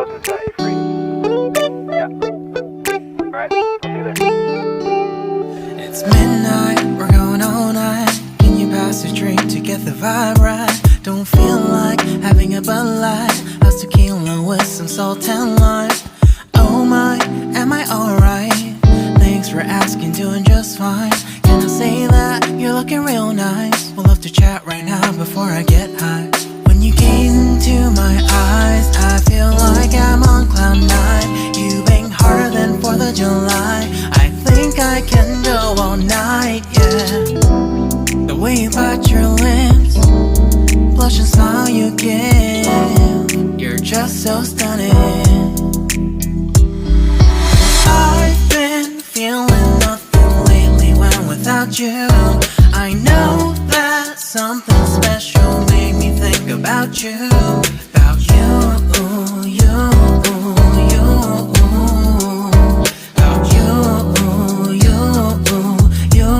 goes and set you free. Yeah. Alright, I'll do this. It's midnight, we're going all night. Can you pass a drink to get the vibe right? Don't feel like having a Bud Light. How's tequila with some salt and lime? Oh my, am I alright? Thanks for asking, doing just fine. Can I say that you're looking real nice? We'll love to chat right now before I get high. When you gaze into my eyes, I feel like I'm on cloud nine. You bang harder than 4th of July. I think I can go all night, yeah. The way you bite your lips, blush and smile you give, you're just so stunning. I've been feeling nothing lately when without you. I know that something special made me think about you. About you, you, you. About you, you, you.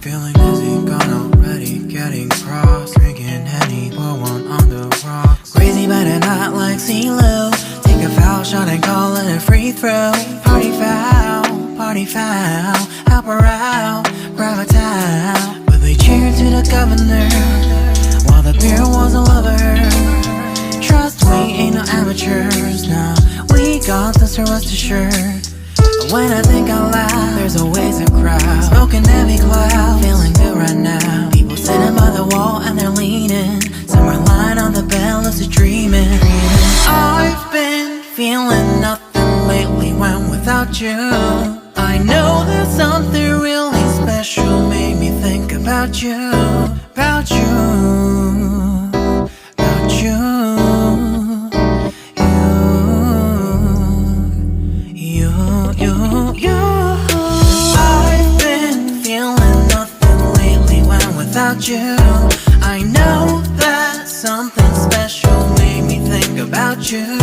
Feeling dizzy, gone already, getting cross. Drinking Henny, pour one on the rocks. Crazy but not like CeeLo. Take a foul shot and call it a free throw. Party foul, help her out, grab a towel. But they cheered to the governor, while the beer was a lover. Trust we ain't no amateurs, nah. We got this, rest assured. When I think out loud, there's always a crowd. Smoking heavy cloud, feeling good right now. People sitting by the wall and they're leaning. Some are lying on the bed, lucid dreaming. I've been feeling nothing lately when without you. I know that something really special made me think about you. About you, about you. I've been feeling nothing lately when without you. I know that something special made me think about you.